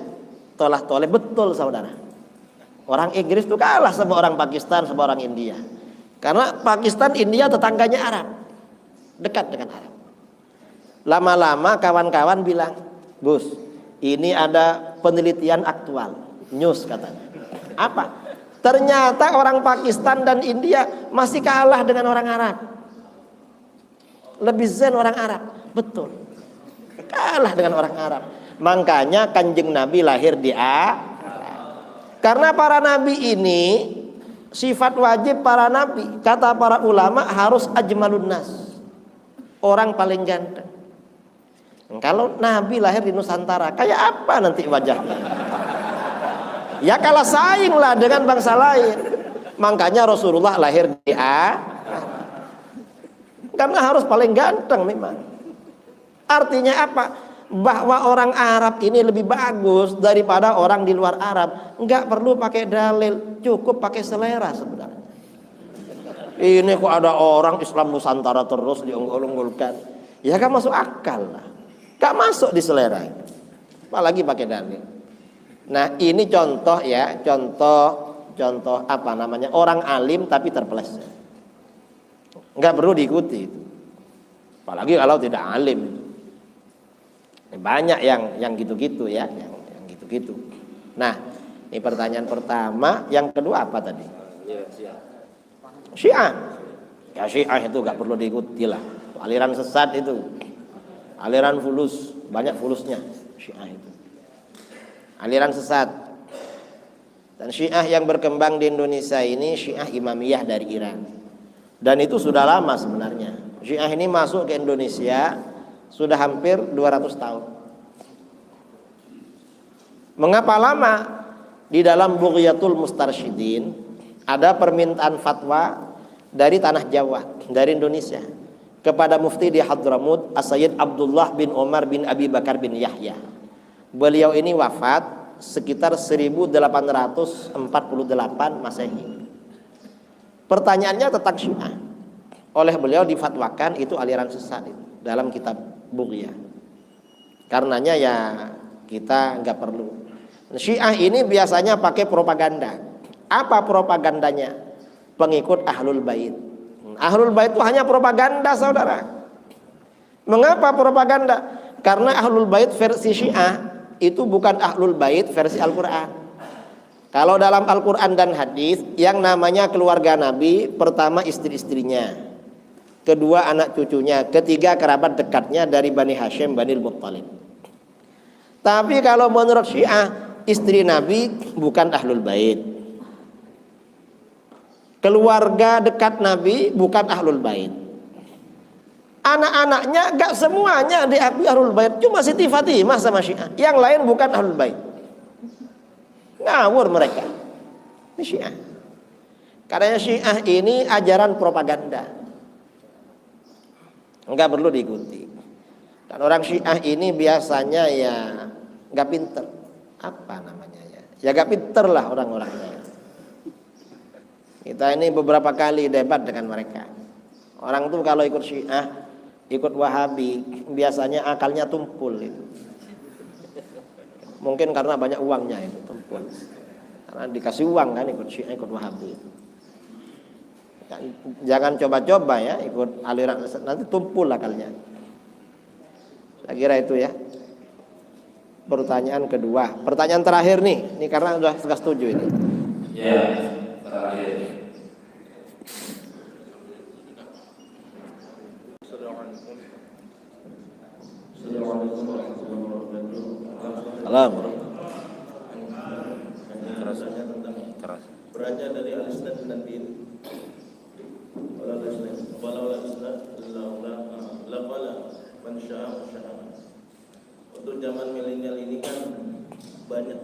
tolah-toleh betul, saudara. Orang Inggris itu kalah sama orang Pakistan, sama orang India. Karena Pakistan, India tetangganya Arab, dekat dengan Arab. Lama-lama kawan-kawan bilang, Gus, ini ada penelitian aktual, news katanya. Apa? Ternyata orang Pakistan dan India masih kalah dengan orang Arab. Lebih zen orang Arab, betul. Kalah dengan orang Arab. Makanya Kanjeng Nabi lahir di Karena para nabi ini sifat wajib para nabi, kata para ulama harus ajmalun nas, orang paling ganteng. Kalau nabi lahir di Nusantara, kayak apa nanti wajahnya? Ya kalah saing lah dengan bangsa lain. Makanya Rasulullah lahir di karena harus paling ganteng memang. Artinya apa? Bahwa orang Arab ini lebih bagus daripada orang di luar Arab. Enggak perlu pakai dalil, cukup pakai selera sebenarnya. Ini kok ada orang Islam Nusantara terus diunggul-unggulkan. Ya kan masuk akal lah. Gak masuk di selera. Apalagi pakai dalil. Nah ini contoh ya, contoh apa namanya, orang alim tapi terpeleset. Enggak perlu diikuti. Apalagi kalau tidak alim. Banyak yang gitu-gitu ya, yang gitu-gitu. Nah, ini pertanyaan pertama. Yang kedua apa tadi? Syiah. Ya Syiah itu gak perlu diikuti lah. Aliran sesat itu, aliran fulus, banyak fulusnya Syiah itu. Aliran sesat. Dan Syiah yang berkembang di Indonesia ini Syiah Imamiyah dari Iran. Dan itu sudah lama sebenarnya. Syiah ini masuk ke Indonesia sudah hampir 200 tahun. Mengapa lama? Di dalam Bughyatul Mustarsyidin ada permintaan fatwa dari tanah Jawa, dari Indonesia, kepada mufti di Hadramut As-Sayyid Abdullah bin Umar bin Abi Bakar bin Yahya. Beliau ini wafat sekitar 1848 Masehi. Pertanyaannya tentang Syiah. Oleh beliau difatwakan itu aliran sesat itu, dalam kitab Bughyah. Karenanya ya kita nggak perlu. Syiah ini biasanya pakai propaganda. Apa propagandanya? Pengikut Ahlul Bait. Ahlul Bait itu hanya propaganda, saudara. Mengapa propaganda? Karena Ahlul Bait versi Syiah itu bukan Ahlul Bait versi Al-Quran. Kalau dalam Al-Quran dan hadis, yang namanya keluarga Nabi, pertama istri-istrinya, kedua anak cucunya, ketiga kerabat dekatnya dari Bani Hashim, Bani Muttalib. Tapi kalau menurut Syiah, istri Nabi bukan Ahlul Bait, keluarga dekat Nabi bukan Ahlul Bait, anak-anaknya gak semuanya diakui Ahlul Bait, cuma Siti Fatimah sama Syiah, yang lain bukan Ahlul Bait. Ngawur mereka. Ini Syiah. Karena Syiah ini ajaran propaganda, enggak perlu diikuti. Dan orang Syiah ini biasanya ya enggak pinter. Apa namanya ya? Ya enggak pinter lah orang-orangnya. Kita ini beberapa kali debat dengan mereka. Orang tuh kalau ikut Syiah, ikut Wahabi, biasanya akalnya tumpul itu. Mungkin karena banyak uangnya itu tumpul. Karena dikasih uang kan ikut Syiah, ikut Wahabi. Jangan coba-coba ya ikut aliran, nanti tumpul akalnya. Saya kira itu ya. Pertanyaan kedua. Pertanyaan terakhir nih. Ini karena sudah setuju ini. Ya, terakhir. Salam. Rasanya tentang beranjak dari al-isnad dan din. Walau al-isnad laqala man syaa syaa. Untuk zaman milenial ini kan banyak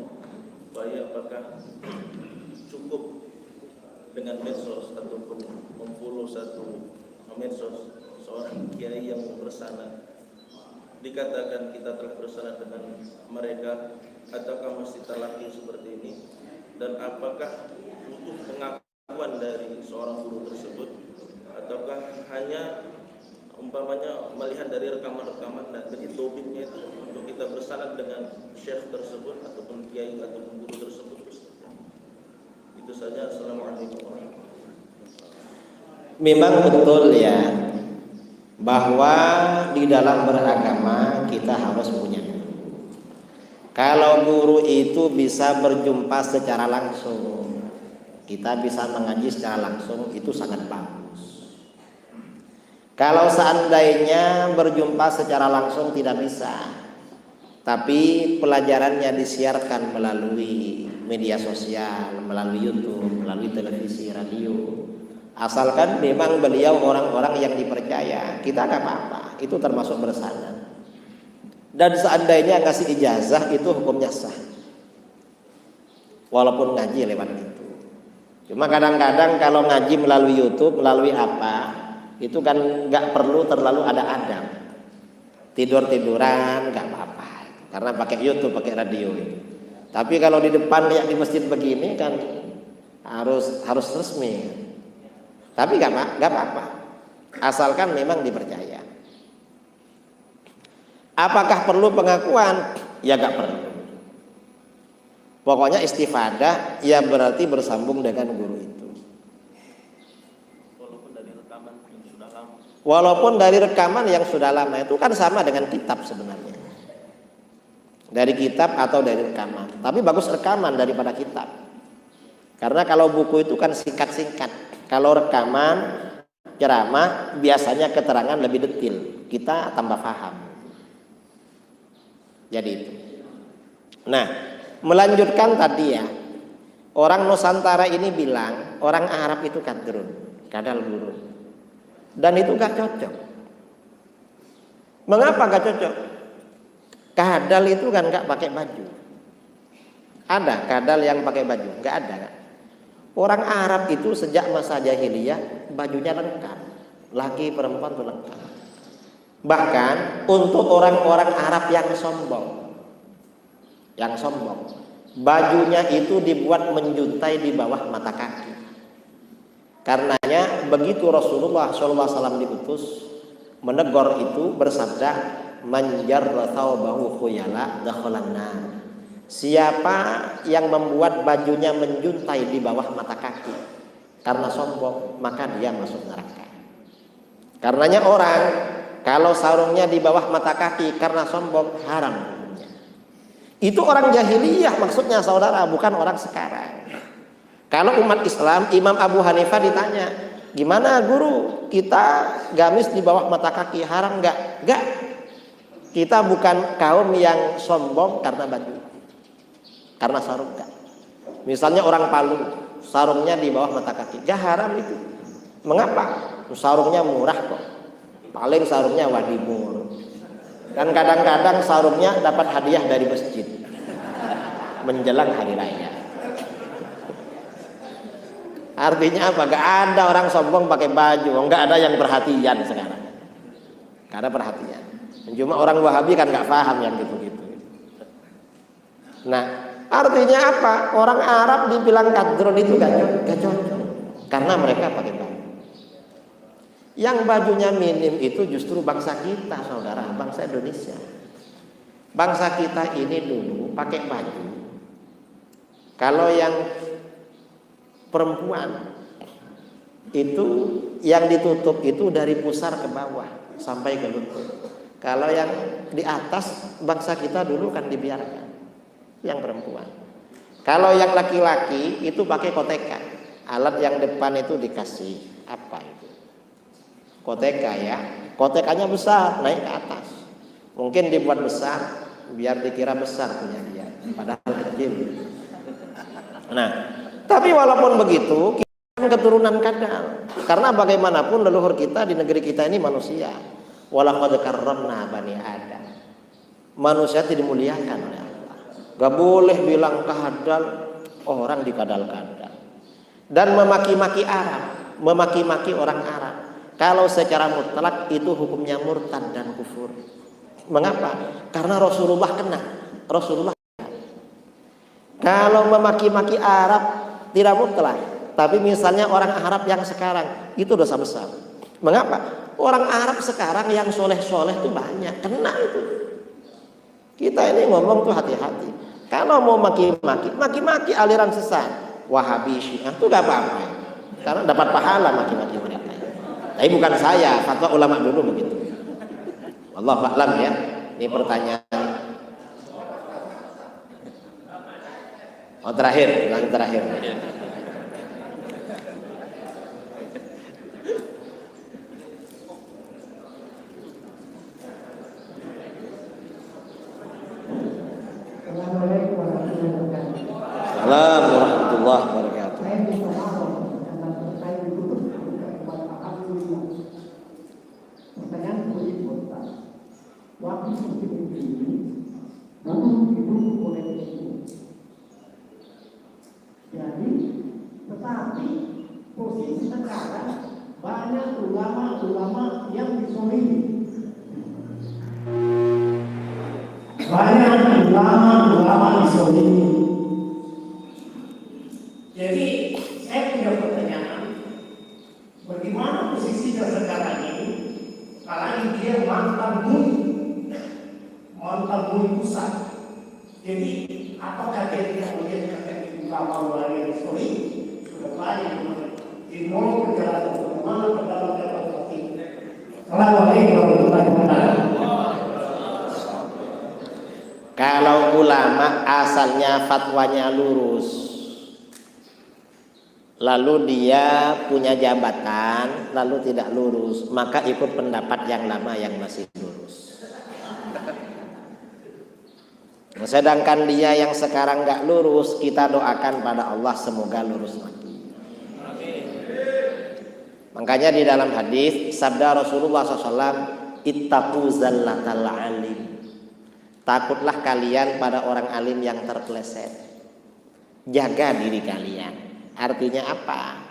upaya, apakah cukup dengan medsos ataupun memfollow satu medsos seorang kiai yang bersanad, dikatakan kita telah bersanad dengan mereka, ataukah masih terlatih seperti ini, dan apakah butuh pengakuan dari seorang guru tersebut, ataukah hanya umpamanya melihat dari rekaman-rekaman dan jadi topiknya itu untuk kita bersanad dengan syekh tersebut ataupun kiai ataupun guru tersebut. Itu saja. Assalamualaikum warahmatullahi wabarakatuh. Memang betul ya, bahwa di dalam beragama kita harus punya guru. Kalau guru itu bisa berjumpa secara langsung, kita bisa mengaji secara langsung, itu sangat bagus. Kalau seandainya berjumpa secara langsung tidak bisa, tapi pelajarannya disiarkan melalui media sosial, melalui YouTube, melalui televisi, radio, asalkan memang beliau orang-orang yang dipercaya, kita nggak apa-apa, itu termasuk bersanad. Dan seandainya kasih ijazah itu hukumnya sah, walaupun ngaji lewat itu. Cuma kadang-kadang kalau ngaji melalui YouTube, melalui apa, itu kan nggak perlu terlalu ada adab. Tidur-tiduran nggak apa-apa, karena pakai YouTube, pakai radio itu. Tapi kalau di depan lihat di masjid begini kan harus resmi. Tapi nggak apa-apa, asalkan memang dipercaya. Apakah perlu pengakuan? Ya nggak perlu. Pokoknya istifadah ya berarti bersambung dengan guru itu. Walaupun dari rekaman yang sudah lama itu kan sama dengan kitab sebenarnya. dari kitab atau dari rekaman. Tapi bagus rekaman daripada kitab. Karena kalau buku itu kan singkat-singkat. Kalau rekaman, ceramah, biasanya keterangan lebih detail. Kita tambah paham. Jadi itu. Nah, melanjutkan tadi ya. Orang Nusantara ini bilang orang Arab itu kadrun, kadal gurun. Dan itu gak cocok. Mengapa gak cocok? Kadal itu kan gak pakai baju. Ada kadal yang pakai baju? Gak ada kan? Orang Arab itu sejak masa jahiliyah bajunya lengkap, laki perempuan itu lengkap. Bahkan untuk orang-orang Arab yang sombong, bajunya itu dibuat menjuntai di bawah mata kaki. Karenanya begitu Rasulullah SAW diutus menegur itu bersabda, "Man jarra thawbahu khuyala dakhalan nar." Siapa yang membuat bajunya menjuntai di bawah mata kaki karena sombong, maka dia masuk neraka. Karenanya orang kalau sarungnya di bawah mata kaki karena sombong, haram hukumnya. Itu orang jahiliyah maksudnya saudara, bukan orang sekarang. Kalau umat Islam, Imam Abu Hanifah ditanya, gimana guru, kita gamis di bawah mata kaki haram enggak? Enggak. Kita bukan kaum yang sombong karena baju, karena sarung enggak. Misalnya orang Palu, sarungnya di bawah mata kaki, enggak haram itu. Mengapa? Sarungnya murah kok. Paling sarungnya wadimur. Dan kadang-kadang sarungnya dapat hadiah dari masjid menjelang hari raya. Artinya apa? Gak ada orang sombong pakai baju, nggak ada yang perhatian sekarang. Gak ada perhatian. Cuma orang Wahabi kan nggak paham yang gitu-gitu. Nah, artinya apa? Orang Arab dibilang kadrun itu gak cocok karena mereka pakai baju. Yang bajunya minim itu justru bangsa kita, saudara, bangsa Indonesia. Bangsa kita ini dulu pakai baju. Kalau yang perempuan itu yang ditutup itu dari pusar ke bawah sampai ke lutut. Kalau yang di atas bangsa kita dulu kan dibiarkan yang perempuan. Kalau yang laki-laki itu pakai koteka. Alat yang depan itu dikasih apa itu? Koteka ya. Kotekanya besar naik ke atas. Mungkin dibuat besar biar dikira besar punya dia, padahal kecil. Nah, tapi walaupun begitu, kita keturunan kadal. Karena bagaimanapun leluhur kita di negeri kita ini manusia. Walaqad karramna bani Adam. Manusia itu dimuliakan oleh Allah. Gak boleh bilang kadal, orang dikadal-kadal. Dan memaki-maki Arab, memaki-maki orang Arab. Kalau secara mutlak itu hukumnya murtad dan kufur. Mengapa? Karena Rasulullah kena. Rasulullah. Kalau memaki-maki Arab tidak mutlak, tapi misalnya orang Arab yang sekarang itu dosa besar. Mengapa? Orang Arab sekarang yang soleh-soleh itu banyak, kena itu. Kita ini ngomong tuh hati-hati. Kalau mau maki-maki aliran sesat, Wahabi, Syiah itu gak apa-apa, karena dapat pahala maki-maki mereka. Tapi bukan saya, fatwa ulama dulu begitu. Wallahu a'lam ya. Ini pertanyaan. Oh terakhir, yang terakhir. Assalamualaikum warahmatullahi wabarakatuh. Assalamualaikum warahmatullahi wabarakatuh. Saya minta maaf karena saya ditutup pertanyaan berikut. Waktu seperti ini, namun didukung oleh itu. Jadi, tetapi posisi sekarang banyak ulama-ulama yang disolimi. Banyak ulama-ulama disolimi. Jadi, saya punya pertanyaan, bagaimana posisinya sekarang ini? Apalagi dia mantan bui pusat. Jadi, apakah dia tidak melihat ulama-ulama yang disolimi? Sudah banyak di mau perjalanan bagaimana ke dalam seperti ini. Assalamualaikum warahmatullahi wabarakatuh. Kalau ulama asalnya fatwanya lurus, lalu dia punya jabatan, lalu tidak lurus, maka ikut pendapat yang lama yang masih lurus. Sedangkan dia yang sekarang nggak lurus, kita doakan pada Allah semoga lurus lagi. Makanya di dalam hadis sabda Rasulullah SAW, ittaqu zallatal alim. Takutlah kalian pada orang alim yang terpeleset. Jaga diri kalian. Artinya apa?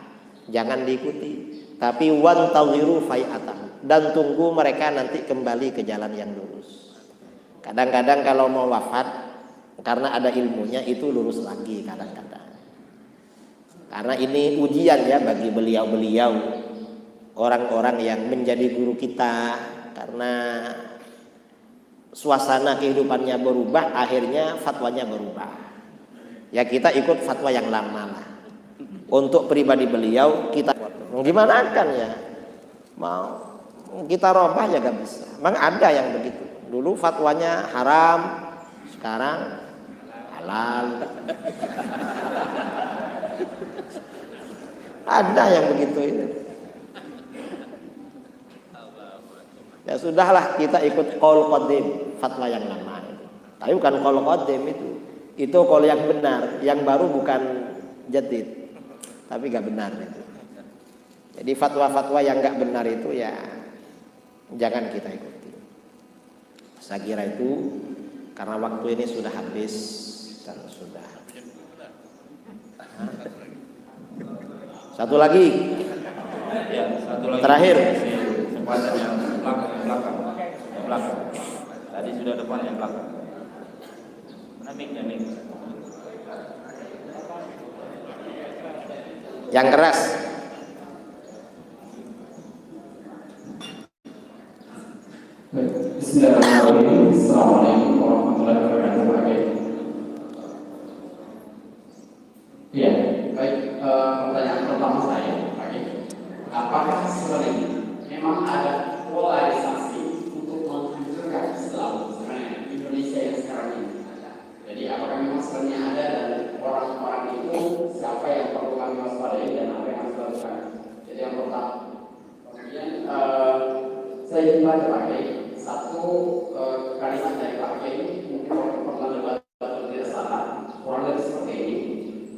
Jangan diikuti, tapi wantadhiru fai'atahum, dan tunggu mereka nanti kembali ke jalan yang lurus. Kadang-kadang kalau mau wafat karena ada ilmunya itu lurus lagi kadang-kadang. Karena ini ujian ya bagi beliau-beliau, orang-orang yang menjadi guru kita, karena suasana kehidupannya berubah, akhirnya fatwanya berubah. Ya kita ikut fatwa yang lama lah. Untuk pribadi beliau kita gimana akan ya? Mau kita robah ya gak bisa. Memang ada yang begitu. Dulu fatwanya haram, sekarang halal. Ada yang begitu ini. Ya sudahlah, kita ikut qaul qadim, fatwa yang lama. Tapi bukan qaul qadim itu. Itu qaul yang benar, yang baru bukan jadid. Tapi gak benar itu. Jadi fatwa-fatwa yang gak benar itu ya jangan kita ikuti. Saya kira itu karena waktu ini sudah habis dan sudah. Satu lagi. Ya, satu lagi. Terakhir. Kesempatan yang belakang. Tadi sudah depan yang belakang. Mana mic-nya nih? Yang keras. Bismillahirrahmanirrahim. Assalamualaikum warahmatullahi wabarakatuh. Ya, baik. Pertanyaan pertama saya, apakah sebenarnya memang ada polarisasi untuk menghancurkan Islam sebenarnya Indonesia yang sekarang ini? Jadi apakah memang sebenarnya ada dan orang-orang itu siapa yang perlu kami waspadai dan apa yang harus dilakukan? Jadi yang pertama. Kemudian saya ingin pakai satu kalimat dari Pak Kiai, mungkin waktu pernah debat tidak salah, kurang lebih seperti ini.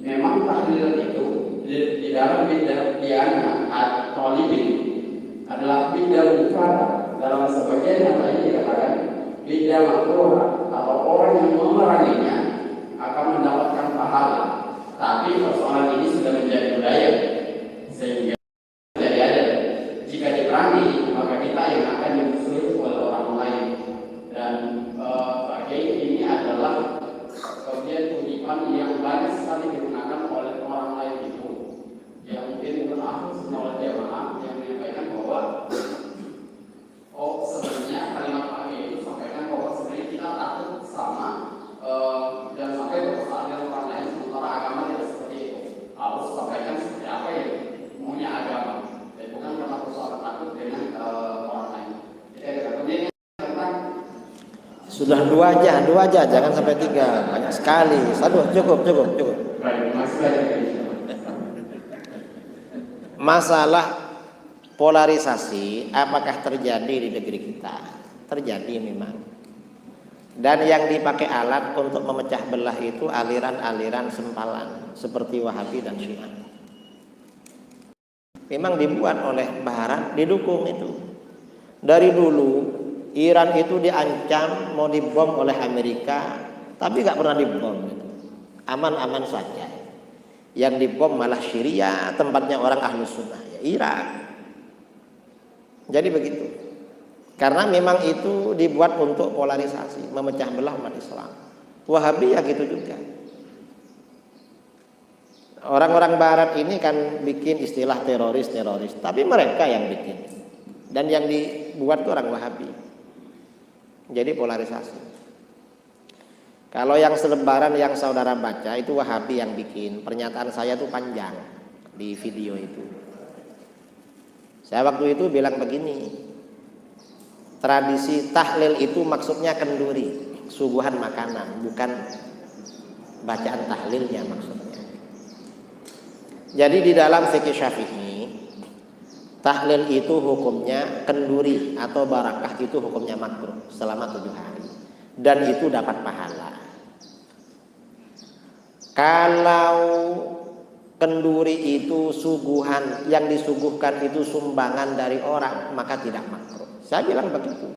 Memang tahlilan itu di dalam bidang diana atau libin adalah bidang mufrad. Dalam sebagian yang lain dikatakan bidang makruh atau orang yang memeranginya akan mendapatkan pahala. Tapi persoalan ini sudah menjadi budaya sehingga jadi ada. Jika diperangi maka kita yang akan dimusuhi oleh orang lain. Dan Pak Kiai ini adalah kemudian kutipan yang banyak sekali digunakan oleh orang lain itu. Yang mungkin Ahlus Sunnah wal Jamaah yang menyampaikan bahwa sebenarnya kalimat Pak Kiai itu sampaikan bahwa sebenarnya kita takut sama dan sampai berpesalian orang lain sementara agama tidak seperti itu. Harus sampaikan seperti apa yang maunya agama. Bukan karena persoalan takut dengan orang lain. Jadi kemudian tentang Sudah dua aja, jangan sampai 3. Banyak sekali. Satu cukup. baik, masih Masalah polarisasi apakah terjadi di negeri kita? Terjadi memang. Dan yang dipakai alat untuk memecah belah itu aliran-aliran sempalan seperti Wahabi dan Syiah. Memang dibuat oleh Barat, didukung itu. Dari dulu Iran itu diancam mau dibom oleh Amerika, tapi nggak pernah dibom. Aman-aman saja. Yang dibom malah Syria, tempatnya orang Ahlus Sunnah, ya Irak. Jadi begitu. Karena memang itu dibuat untuk polarisasi, memecah belah umat Islam. Wahabi ya gitu juga. Orang-orang Barat ini kan bikin istilah teroris, tapi mereka yang bikin. Dan yang dibuat itu orang Wahabi. Jadi polarisasi. Kalau yang selebaran yang saudara baca itu Wahabi yang bikin. Pernyataan saya itu panjang di video itu. Saya waktu itu bilang begini. Tradisi tahlil itu maksudnya kenduri. suguhan makanan, bukan bacaan tahlilnya maksudnya. Jadi di dalam fikih Syafi'i, tahlil itu hukumnya kenduri atau barakah itu hukumnya makruh selama 7 hari. Dan itu dapat pahala. Kalau kenduri itu suguhan, yang disuguhkan itu sumbangan dari orang, maka tidak makruh. Saya bilang begitu.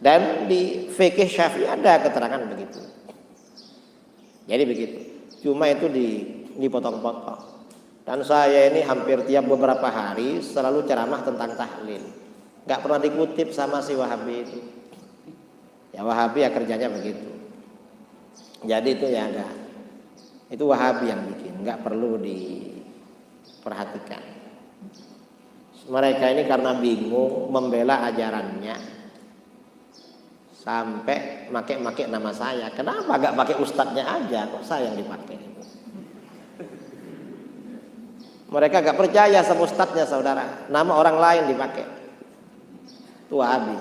Dan di fikih Syafi'i ada keterangan begitu. Jadi begitu. Cuma itu dipotong-potong. Dan saya ini hampir tiap beberapa hari selalu ceramah tentang tahlil. Gak pernah dikutip sama si Wahabi itu. Ya Wahabi ya kerjanya begitu. Jadi itu ya enggak. Itu Wahabi yang bikin, nggak perlu diperhatikan. Mereka ini karena bingung membela ajarannya, sampai make nama saya. Kenapa nggak pakai ustadznya aja, kok saya yang dipakai? Mereka nggak percaya sama ustadznya, saudara. Nama orang lain dipakai. Itu Wahabi.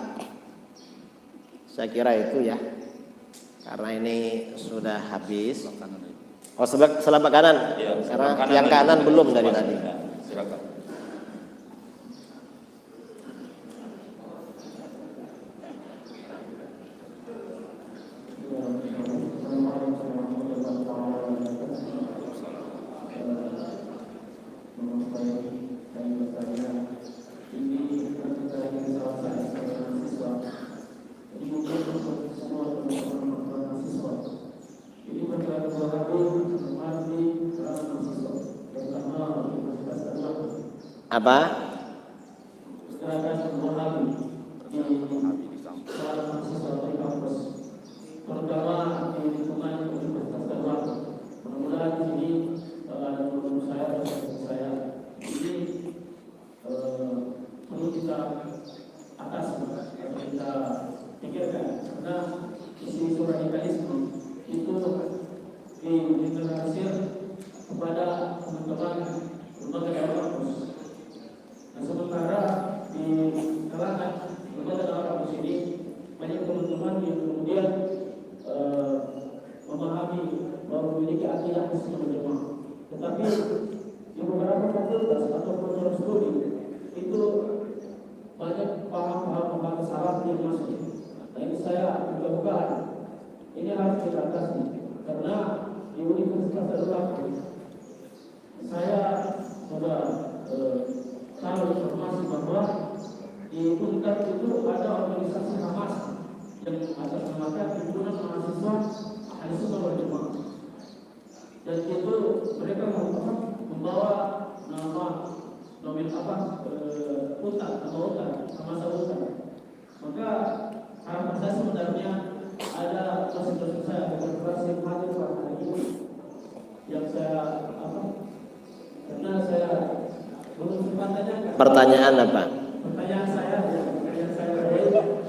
Saya kira itu ya, karena ini sudah habis. Oh sebelah kanan, ya, karena kanan yang kanan belum dari tadi. Silakan. Apa? Pertanyaan apa? Pertanyaan saya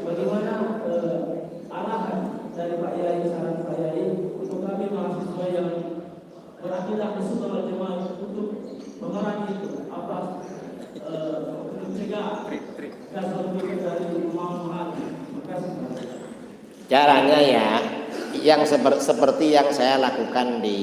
bagaimana arahan dari Pak Yai, saran Pak Yai untuk kami mahasiswa yang berakidah di Sunnah wal Jamaah untuk memerangi itu apa mencegah dasar pikir dari Muhammad. Caranya ya, yang seperti yang saya lakukan di